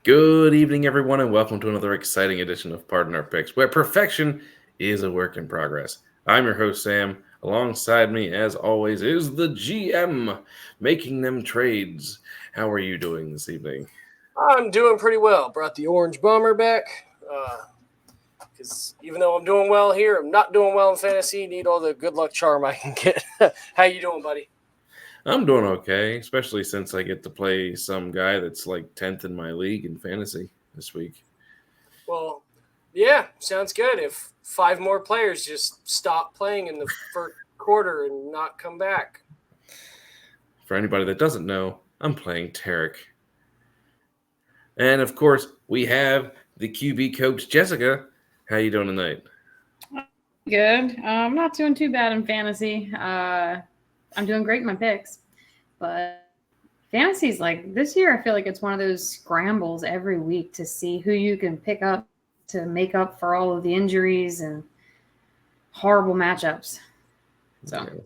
Good evening, everyone, and welcome to another exciting edition of Pardon Our Picks, where perfection is a work in progress. I'm your host, Sam. Alongside me, as always, is the GM making them trades. How are you doing this evening? I'm doing pretty well. Brought the orange bomber back because even though I'm doing well here, I'm not doing well in fantasy. Need all the good luck charm I can get. How you doing, buddy? I'm doing okay, especially since I get to play some guy that's like 10th in my league in fantasy this week. Well, yeah, sounds good. If five more players just stop playing in the first quarter and not come back. For anybody that doesn't know, I'm playing Tarek. And of course, we have the QB coach, Jessica. How you doing tonight? Good. I'm not doing too bad in fantasy. I'm doing great in my picks, but fantasy's like this year. I feel like it's one of those scrambles every week to see who you can pick up to make up for all of the injuries and horrible matchups. So,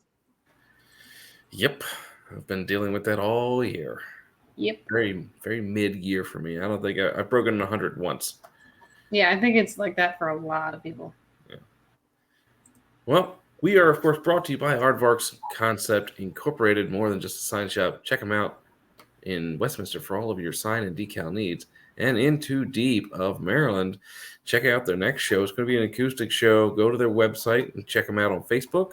Yep, I've been dealing with that all year. yep. Very mid year for me. I don't think I've broken 100 once. Yeah, I think it's like that for a lot of people. Yeah. Well, we are, of course, brought to you by Aardvark's Concept Incorporated, more than just a sign shop. Check them out in Westminster for all of your sign and decal needs. And in Too Deep of Maryland, check out their next show. It's going to be an acoustic show. Go to their website and check them out on Facebook,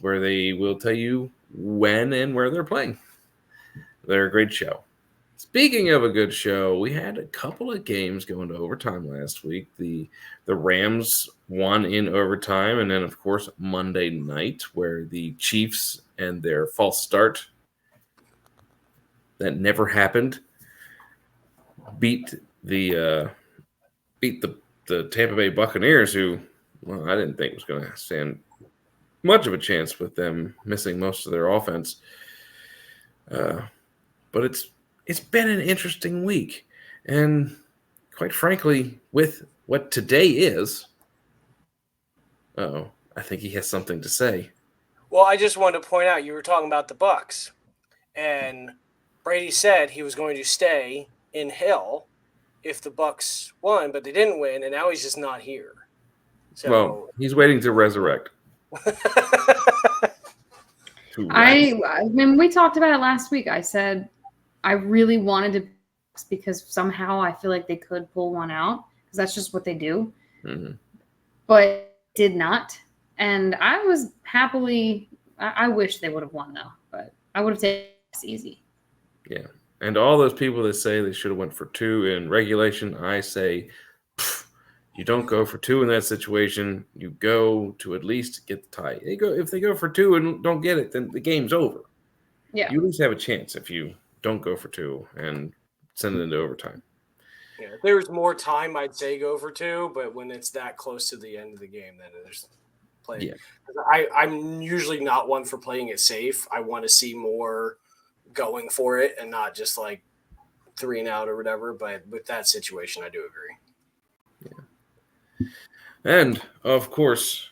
where they will tell you when and where they're playing. They're a great show. Speaking of a good show, we had a couple of games going to overtime last week. The Rams won in overtime, and then, of course, Monday night, where the Chiefs and their false start that never happened beat the Tampa Bay Buccaneers, who, well, I didn't think was going to stand much of a chance with them missing most of their offense. But it's been an interesting week, and quite frankly, with what today is, I think he has something to say. Well, I just wanted to point out you were talking about the Bucks, and Brady said he was going to stay in hell if the Bucks won, but they didn't win, and now he's just not here. So Well, he's waiting to resurrect. When we talked about it last week, I said I really wanted to because somehow I feel like they could pull one out because that's just what they do. Mm-hmm. But did not. And I was happily, I wish they would have won though, but I would have taken this easy. Yeah. And all those people that say they should have went for two in regulation, I say, you don't go for two in that situation. You go to at least get the tie. If they go for two and don't get it, then the game's over. Yeah. You at least have a chance if you don't go for two and send it into overtime. Yeah, if there was more time, I'd say go for two, but when it's that close to the end of the game, then there's playing. Yeah. I'm usually not one for playing it safe. I want to see more going for it and not just like 3 and out or whatever. But with that situation, I do agree. Yeah. And of course,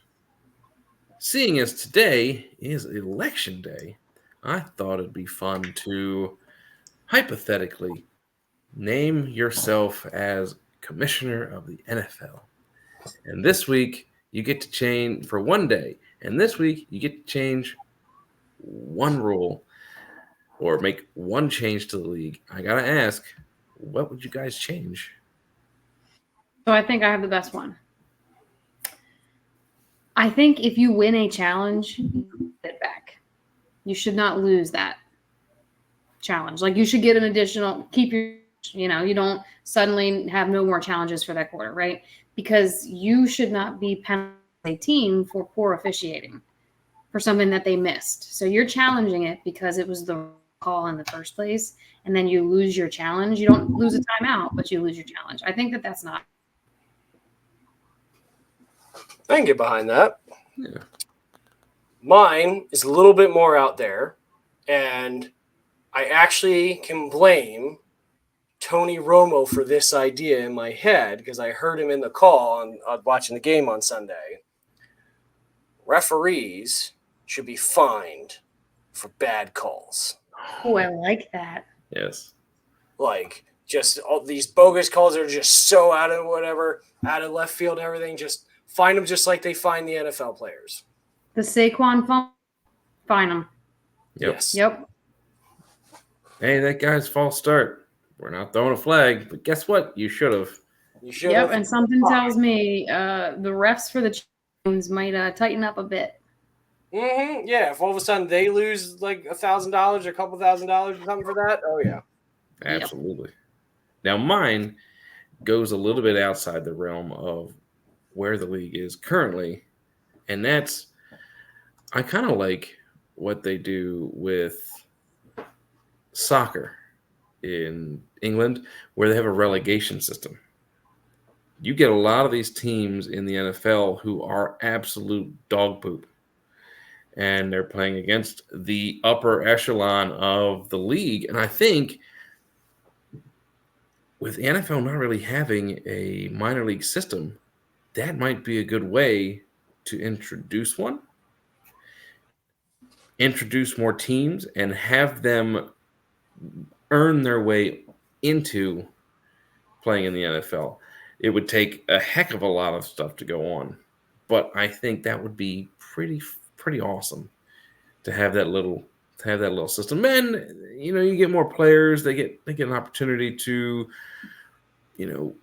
seeing as today is election day, I thought it'd be fun to hypothetically name yourself as commissioner of the NFL. And this week, you get to change for one day. And this week, you get to change one rule or make one change to the league. I got to ask, what would you guys change? So I think I have the best one. I think if you win a challenge, you get it back. You should not lose that challenge. Like you should get an additional, you don't suddenly have no more challenges for that quarter, right? Because you should not be penalized a team for poor officiating for something that they missed. So you're challenging it because it was the call in the first place, and then you lose your challenge. You don't lose a timeout, but you lose your challenge. I think that that's not. I can get behind that. Yeah. Mine is a little bit more out there, and I actually can blame Tony Romo for this idea in my head because I heard him in the call on watching the game on Sunday. Referees should be fined for bad calls. Oh, I like that. Yes. Like, just all these bogus calls are just so out of left field and everything. Just find them just like they find the NFL players. The Saquon find them. Yep. Yes. Yep. Hey, that guy's false start. We're not throwing a flag, but guess what? You should have. You should. Yep. And something tells me the refs for the Chiefs might tighten up a bit. Mm-hmm. Yeah. If all of a sudden they lose like $1,000 or a couple $1,000 or something for that, oh yeah. Absolutely. Yep. Now mine goes a little bit outside the realm of where the league is currently, and that's I kind of like what they do with soccer in England, where they have a relegation system. You get a lot of these teams in the NFL who are absolute dog poop, and they're playing against the upper echelon of the league. And I think with the NFL not really having a minor league system, that might be a good way to introduce one, introduce more teams, and have them earn their way into playing in the NFL. It would take a heck of a lot of stuff to go on, but I think that would be pretty awesome to have that little system. And you get more players. They get an opportunity to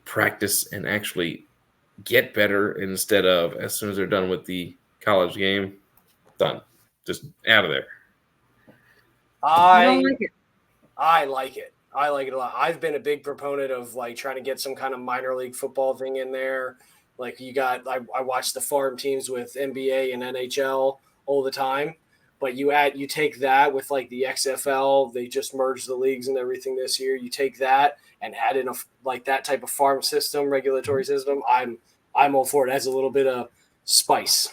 practice and actually get better instead of as soon as they're done with the college game, done, just out of there. I don't like it. I like it. I like it a lot. I've been a big proponent of like trying to get some kind of minor league football thing in there. Like I watch the farm teams with NBA and NHL all the time, but you take that with like the XFL, they just merged the leagues and everything this year. You take that and add in like that type of farm system, regulatory system. I'm all for it. It has a little bit of spice.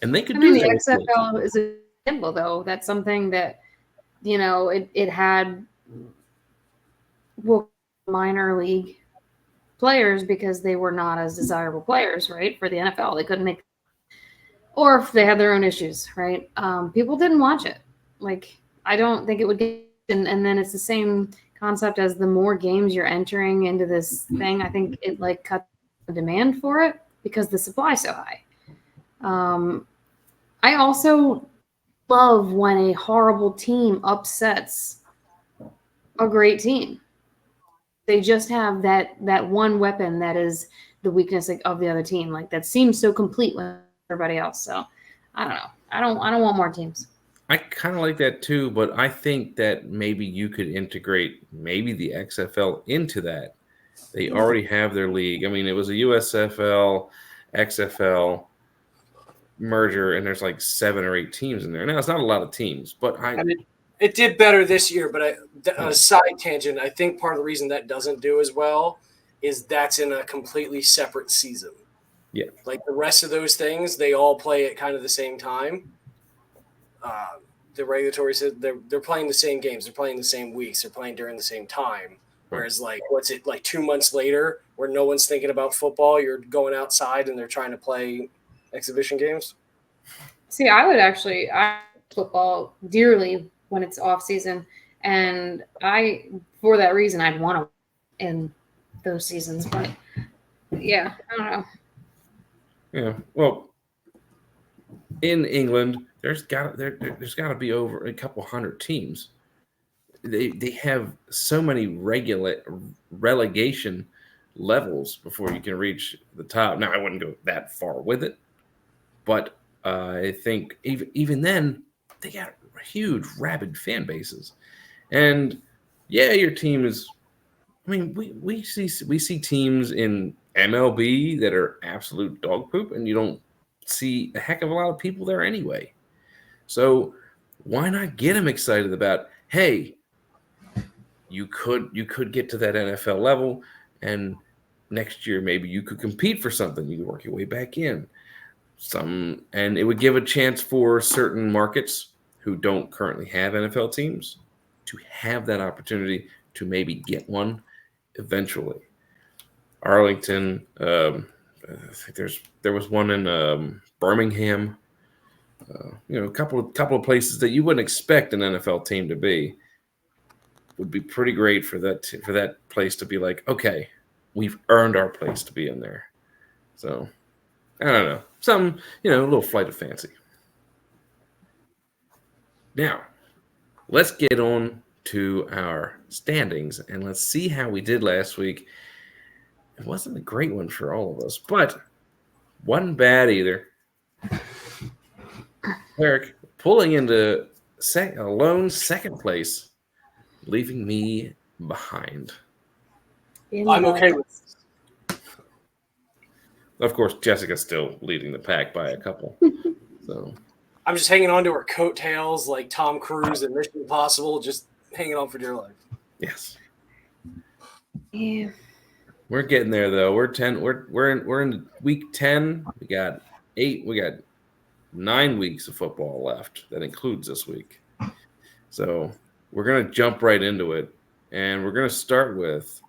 And they could do the XFL is a symbol though. That's something that it had minor league players because they were not as desirable players, right? For the NFL, they couldn't make, or if they had their own issues, right? People didn't watch it. Like, I don't think it would get, and then it's the same concept as the more games you're entering into this thing, I think it like cuts the demand for it because the supply is so high. I also love when a horrible team upsets a great team. They just have that one weapon that is the weakness of the other team. Like that seems so complete with everybody else. So I don't know. I don't want more teams. I kind of like that too, but I think that maybe you could integrate maybe the XFL into that. They already have their league. I mean, it was a USFL, XFL merger, and there's like 7 or 8 teams in there. Now, it's not a lot of teams, but it did better this year, but on a side tangent, I think part of the reason that doesn't do as well is that's in a completely separate season. Yeah. Like the rest of those things, they all play at kind of the same time. The regulatory said they're playing the same games. They're playing the same weeks. They're playing during the same time. Whereas like, what's it like 2 months later where no one's thinking about football, you're going outside and they're trying to play exhibition games? See, I football dearly when it's off season, and for that reason I'd want to in those seasons, but yeah, I don't know. Yeah, well, in England there's got to be over a couple hundred teams. They have so many relegation levels before you can reach the top. Now I wouldn't go that far with it, but I think even then they got huge, rabid fan bases, and yeah, your team is. I mean, we see teams in MLB that are absolute dog poop, and you don't see a heck of a lot of people there anyway. So why not get them excited about? Hey, you could get to that NFL level, and next year maybe you could compete for something. You could work your way back in. And it would give a chance for certain markets who don't currently have NFL teams to have that opportunity to maybe get one eventually. Arlington, I think there was one in Birmingham. A couple of places that you wouldn't expect an NFL team to be. would be pretty great for that place to be like, okay, we've earned our place to be in there. So I don't know, some a little flight of fancy. Now let's get on to our standings and let's see how we did last week. It wasn't a great one for all of us, but wasn't bad either. Eric pulling into a lone second place, leaving me behind. I'm okay with this. Of course, Jessica's still leading the pack by a couple. So I'm just hanging on to her coattails like Tom Cruise in Mission Impossible, just hanging on for dear life. Yes. Yeah. We're getting there though. We're in week 10. We got 9 weeks of football left. That includes this week. So we're gonna jump right into it. And we're gonna start with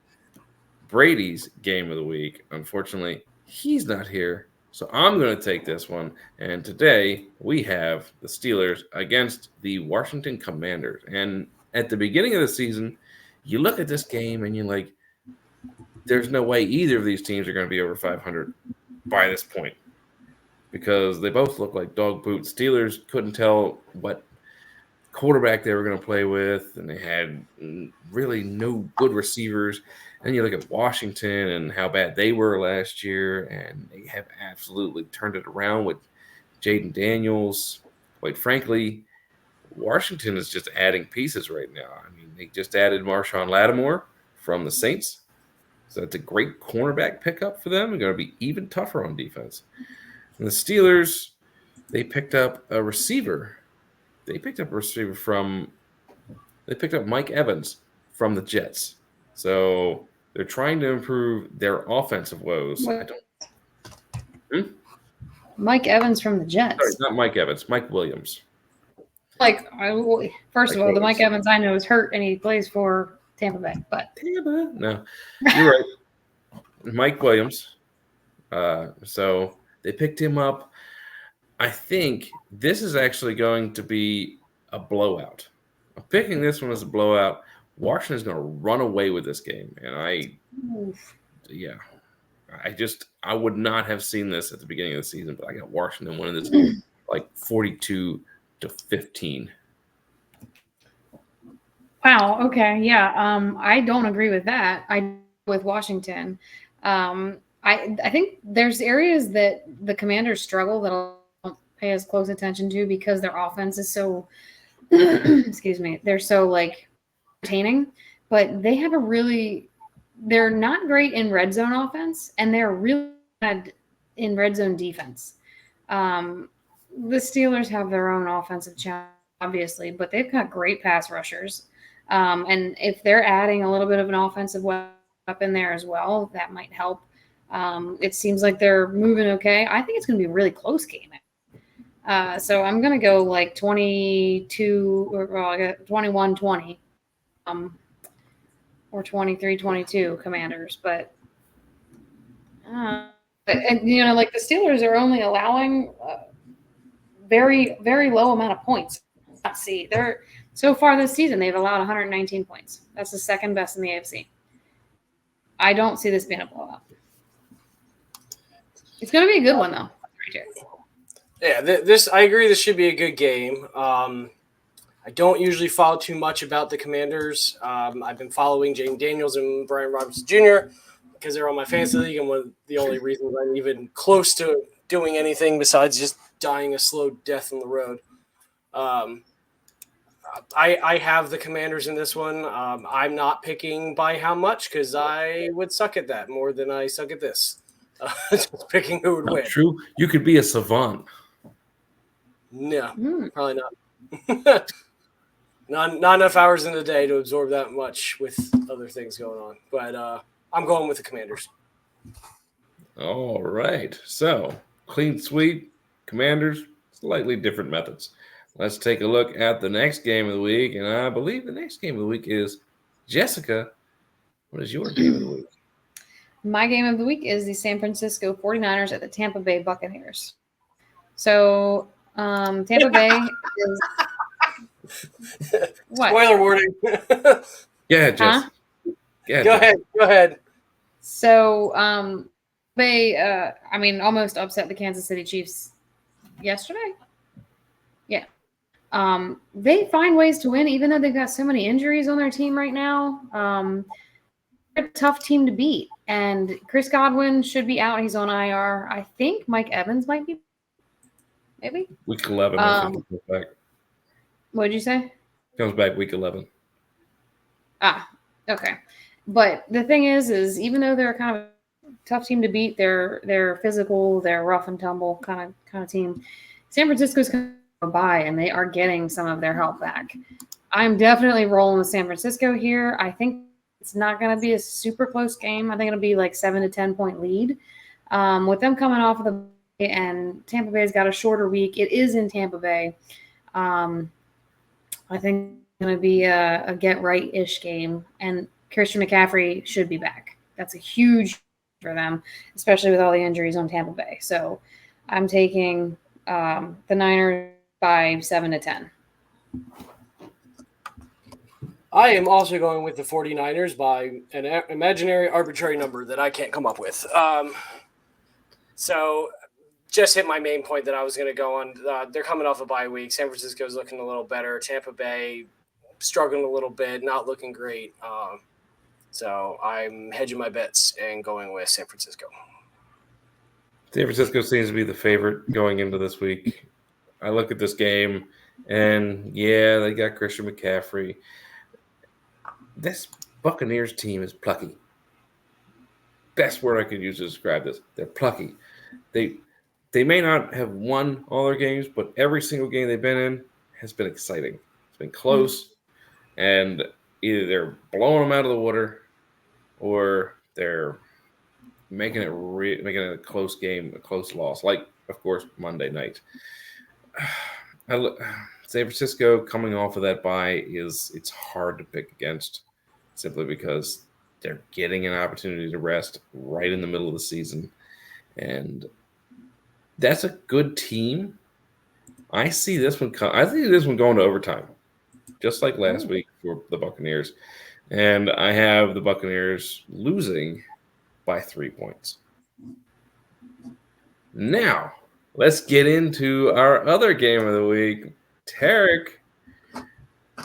Brady's game of the week. Unfortunately, he's not here. So I'm going to take this one. And today we have the Steelers against the Washington Commanders. And at the beginning of the season, you look at this game and you're like, there's no way either of these teams are going to be over 500 by this point because they both look like dog boot. Steelers couldn't tell what quarterback they were going to play with, and they had really no good receivers. And you look at Washington and how bad they were last year, and they have absolutely turned it around with Jaden Daniels. Quite frankly, Washington is just adding pieces right now. I mean, they just added Marshawn Lattimore from the Saints. So that's a great cornerback pickup for them. They're going to be even tougher on defense. And the Steelers, they picked up a receiver. They picked up Mike Evans from the Jets. So they're trying to improve their offensive woes. Mike Evans from the Jets. Sorry, not Mike Evans, Mike Williams. First of all, the Mike Evans I know is hurt and he plays for Tampa Bay. But Tampa? No, you're right. Mike Williams. So they picked him up. I think this is actually going to be a blowout. I'm picking this one as a blowout. Washington's going to run away with this game. And I would not have seen this at the beginning of the season, but I got Washington winning this game like 42-15. Wow. Okay. Yeah. I don't agree with that. I with Washington. I think there's areas that the Commanders struggle that I don't pay as close attention to because their offense is so excuse me, they're so entertaining, but they have they're not great in red zone offense and they're really bad in red zone defense. The Steelers have their own offensive challenge, obviously, but they've got great pass rushers. And if they're adding a little bit of an offensive weapon there as well, that might help. It seems like they're moving okay. I think it's going to be a really close game. So I'm going to go 22 or 21-20 or 23-22 Commanders. But, the Steelers are only allowing very, very low amount of points. Let's see. So far this season, they've allowed 119 points. That's the second best in the AFC. I don't see this being a blowout. It's going to be a good one, though. Yeah, I agree. This should be a good game. I don't usually follow too much about the Commanders. I've been following Jaden Daniels and Brian Robinson Jr. because they're on my fantasy league, and one of the only reasons I'm even close to doing anything besides just dying a slow death on the road. I have the Commanders in this one. I'm not picking by how much because I would suck at that more than I suck at this. Just picking who would win. True. You could be a savant. No, probably not. Not enough hours in the day to absorb that much with other things going on. But I'm going with the Commanders. All right. So, clean sweep, Commanders, slightly different methods. Let's take a look at the next game of the week. And I believe the next game of the week is Jessica. What is your game of the week? My game of the week is the San Francisco 49ers at the Tampa Bay Buccaneers. So, Tampa Bay is... What? Spoiler warning. Yeah, Jess. Huh? Yeah, Go Jess. ahead. So, they, almost upset the Kansas City Chiefs yesterday. Yeah. They find ways to win, even though they've got so many injuries on their team right now. They're a tough team to beat. And Chris Godwin should be out. He's on IR. I think Mike Evans might be. Maybe. Week 11, I think he comes back. What did you say? Comes back week 11. Ah, okay. But the thing is even though they're kind of a tough team to beat, they're physical, they're rough and tumble kind of team. San Francisco's kind of a bye, and they are getting some of their help back. I'm definitely rolling with San Francisco here. I think it's not going to be a super close game. I think it'll be like 7 to 10 point lead. With them coming off of the bye, and Tampa Bay's got a shorter week. It is in Tampa Bay. I think it's going to be a get right-ish game, and Christian McCaffrey should be back. That's a huge for them, especially with all the injuries on Tampa Bay. So I'm taking the Niners by 7 to 10. I am also going with the 49ers by an imaginary arbitrary number that I can't come up with. So just hit my main point that I was going to go on. They're coming off a bye week. San Francisco's looking a little better. Tampa Bay struggling a little bit, not looking great. So I'm hedging my bets and going with San Francisco. San Francisco seems to be the favorite going into this week. I look at this game, and yeah, they got Christian McCaffrey. This Buccaneers team is plucky. Best word I could use to describe this. They're plucky. They may not have won all their games, but every single game they've been in has been exciting. It's been close, and either they're blowing them out of the water or they're making it a close game, a close loss. Like, of course, Monday night. San Francisco coming off of that bye it's hard to pick against simply because they're getting an opportunity to rest right in the middle of the season. And that's a good team. I see this one going to overtime, just like last week for the Buccaneers. And I have the Buccaneers losing by 3 points. Now, let's get into our other game of the week. Tarek,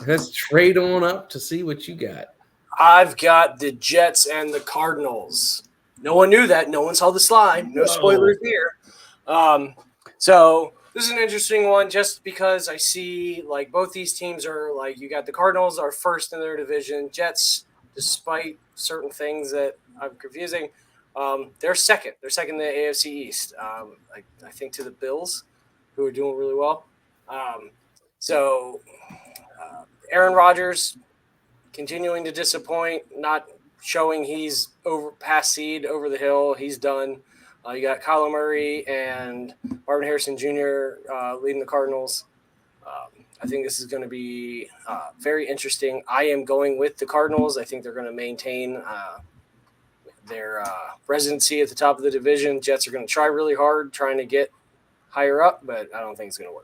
let's trade on up to see what you got. I've got the Jets and the Cardinals. No one knew that. No one saw the slide. No spoilers here. So this is an interesting one just because I see like both these teams are like you got the Cardinals are first in their division. Jets, despite certain things that I'm confusing, they're second. They're second in the AFC East. I think to the Bills, who are doing really well. Aaron Rodgers continuing to disappoint, not showing he's past seed over the hill. He's done. You got Kyler Murray and Marvin Harrison Jr. Leading the Cardinals. I think this is going to be very interesting. I am going with the Cardinals. I think they're going to maintain their residency at the top of the division. Jets are going to try really hard trying to get higher up, but I don't think it's going to work.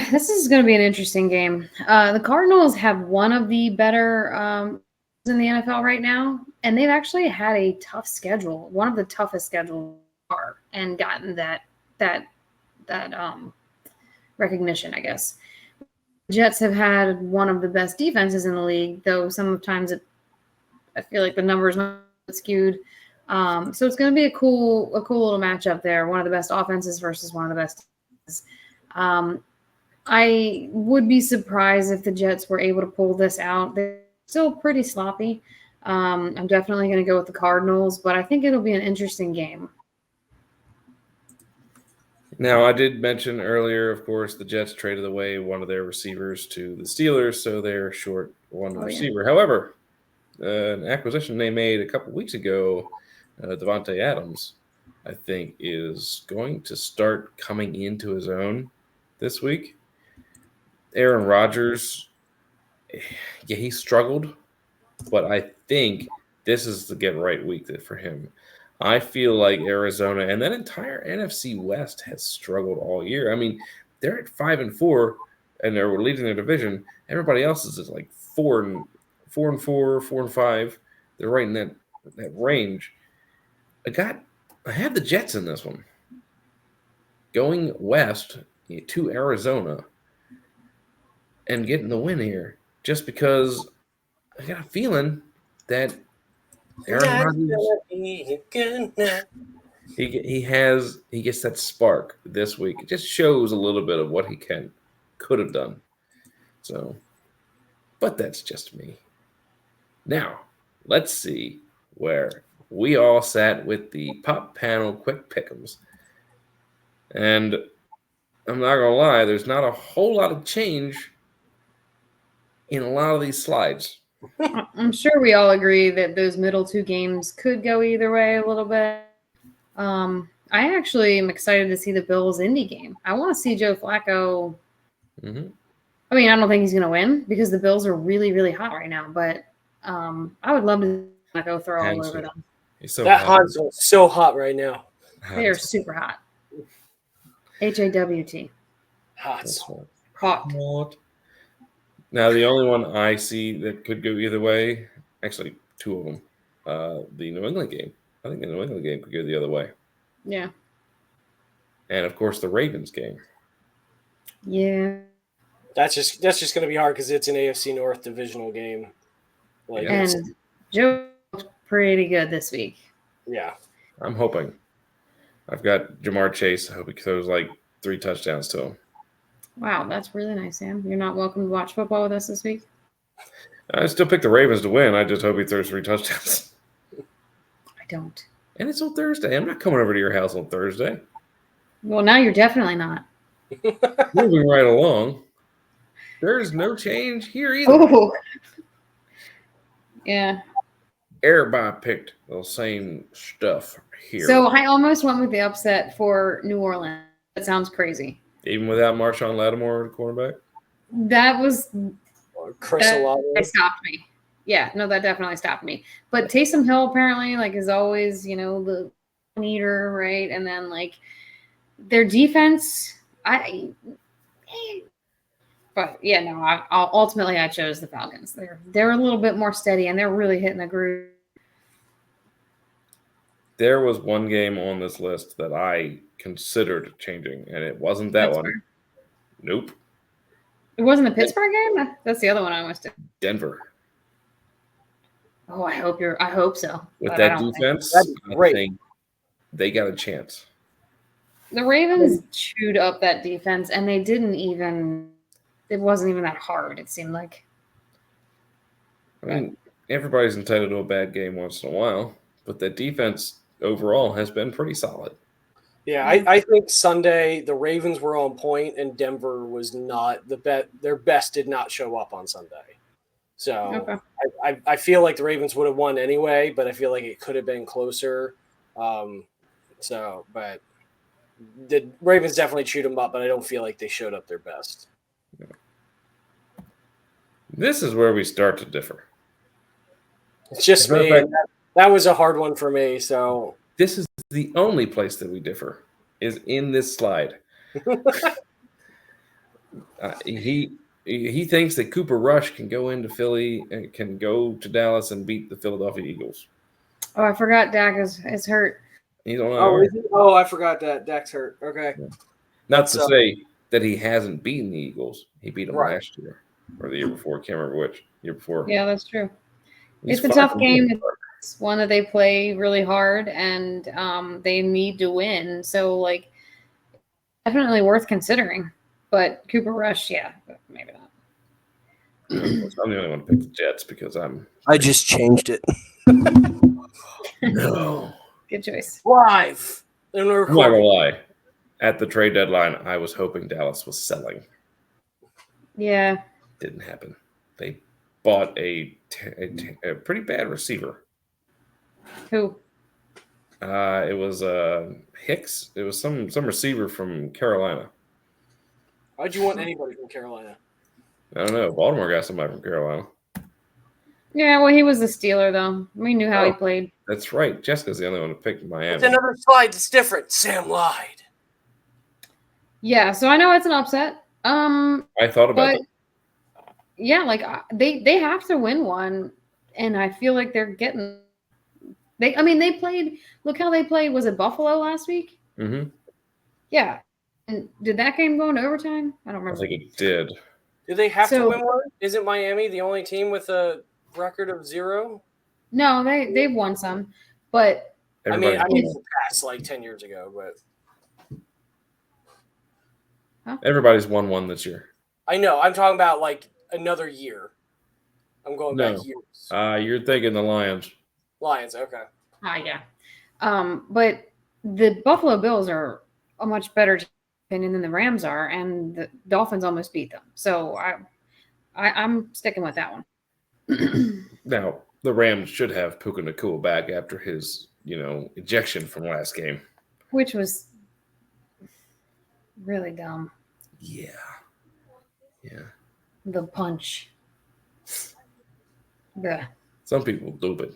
This is going to be an interesting game. The Cardinals have one of the better in the NFL right now, and they've actually had a tough schedule, one of the toughest schedules, and gotten that recognition, I guess. The Jets have had one of the best defenses in the league, though sometimes I feel like the numbers might be skewed. So it's going to be a cool little matchup there. One of the best offenses versus one of the best defenses. I would be surprised if the Jets were able to pull this out. They're still pretty sloppy. I'm definitely going to go with the Cardinals, but I think it'll be an interesting game. Now, I did mention earlier, of course, the Jets traded away one of their receivers to the Steelers, so they're short one receiver. Yeah. However, an acquisition they made a couple weeks ago, Devontae Adams, I think, is going to start coming into his own this week. Aaron Rodgers, yeah, he struggled, but I think this is the get right week for him. I feel like Arizona and that entire NFC West has struggled all year. I mean, they're at 5-4, and they're leading their division. Everybody else is like 4-4, 4-5. They're right in that range. I have the Jets in this one. Going west to Arizona and getting the win here, just because I got a feeling that Aaron Rodgers, he gets that spark this week. It just shows a little bit of what he could have done. So, but that's just me. Now, let's see where we all sat with the pop panel quick pickems. And I'm not gonna lie, there's not a whole lot of change in a lot of these slides. I'm sure we all agree that those middle two games could go either way a little bit. I actually am excited to see the Bills Indy game. I want to see Joe Flacco. Mm-hmm. I mean, I don't think he's going to win because the Bills are really, really hot right now. But I would love to see Flacco throw all over them. That Hansel is so hot right now. They are super hot. HAWT. Hot. Now, the only one I see that could go either way, actually, two of them, the New England game. I think the New England game could go the other way. Yeah. And, of course, the Ravens game. Yeah. That's just going to be hard because it's an AFC North divisional game. And Joe looks pretty good this week. Yeah. I'm hoping. I've got Jamar Chase. I hope he throws like 3 touchdowns to him. Wow, that's really nice, Sam. You're not welcome to watch football with us this week? I still pick the Ravens to win. I just hope he throws 3 touchdowns. I don't. And it's on Thursday. I'm not coming over to your house on Thursday. Well, now you're definitely not. Moving right along. There's no change here either. Oh. Yeah. Everybody picked the same stuff here. So I almost went with the upset for New Orleans. That sounds crazy. Even without Marshawn Lattimore at quarterback? That was that stopped me. Yeah, no, that definitely stopped me. But Taysom Hill apparently, is always, the leader, right? And then their defense, but yeah, no, ultimately I chose the Falcons. They're a little bit more steady and they're really hitting the groove. There was one game on this list that I considered changing, and it wasn't that Pittsburgh. one. Nope. It wasn't the Pittsburgh game? That's the other one I almost did. Denver. Oh, I hope so. With that defense, I think they got a chance. The Ravens chewed up that defense, and they didn't even – it wasn't even that hard, it seemed like. I mean, everybody's entitled to a bad game once in a while, but the defense overall has been pretty solid. Yeah, I think Sunday the Ravens were on point and Denver was not their best did not show up on Sunday. So okay. I feel like the Ravens would have won anyway, but I feel like it could have been closer. But the Ravens definitely chewed them up, but I don't feel like they showed up their best. Yeah. This is where we start to differ. It's just me. That was a hard one for me. So this is the only place that we differ is in this slide. He thinks that Cooper Rush can go into Philly and can go to Dallas and beat the Philadelphia Eagles. Oh, I forgot Dak is hurt. He's on I forgot that Dak's hurt. Okay. Yeah. Not to say that he hasn't beaten the Eagles. He beat them last year or the year before. Can't remember which year before. Yeah, that's true. It's a tough game. It's one that they play really hard and they need to win. So, definitely worth considering. But Cooper Rush, yeah, maybe not. I'm the only one to pick the Jets because I just changed it. No. Good choice. Live. I'm not gonna lie. At the trade deadline, I was hoping Dallas was selling. Yeah. Didn't happen. They bought a pretty bad receiver. Who? It was Hicks. It was some receiver from Carolina. Why'd you want anybody from Carolina? I don't know. Baltimore got somebody from Carolina. Yeah, well, he was a Steeler, though. We knew how he played. That's right. Jessica's the only one who picked Miami. It's another slide that's different. Sam lied. Yeah, so I know it's an upset. I thought about But yeah, like they have to win one, and I feel like they're getting. They played. Look how they played. Was it Buffalo last week? that. Mm-hmm. Yeah. And did that game go into overtime? I don't I remember. think it did. Do they have to So- win one? Isn't Miami the only team with a record of 0? No, they've won some, but Everybody, I mean, past like 10 years ago, but everybody's won one this year. I know. I'm talking about like another year. I'm going No. back years. You're thinking the Lions. Lions, okay. yeah. But the Buffalo Bills are a much better opinion than the Rams are, and the Dolphins almost beat them. So I'm sticking with that one. Now, the Rams should have Puka Nacua back after his, ejection from last game. Which was really dumb. Yeah. Yeah. The punch. Yeah. Some people do, but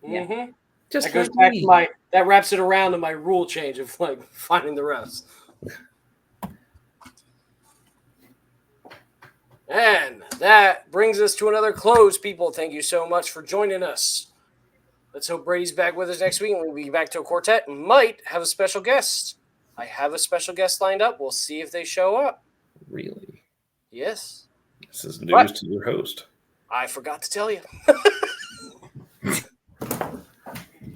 Mm-hmm. just That goes like back me. to that wraps it around to my rule change of like finding the refs. And that brings us to another close, people. Thank you so much for joining us. Let's hope Brady's back with us next week, and we'll be back to a quartet. Might have a special guest. I have a special guest lined up. We'll see if they show up. Really? Yes. This is news What? to your host. I forgot to tell you.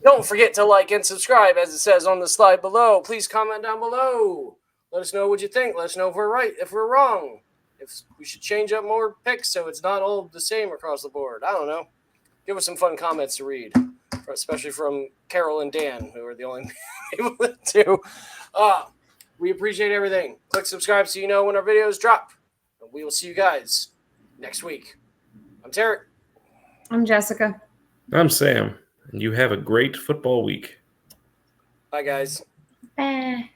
Don't forget to like and subscribe, as it says on the slide below. Please comment down below. Let us know what you think. Let us know if we're right, if we're wrong, if we should change up more picks so it's not all the same across the board. I don't know. Give us some fun comments to read, especially from Carol and Dan, who are the only people that do. We appreciate everything. Click subscribe so you know when our videos drop. And we will see you guys next week. I'm Tarek. I'm Jessica. I'm Sam, and you have a great football week. Bye, guys. Bye.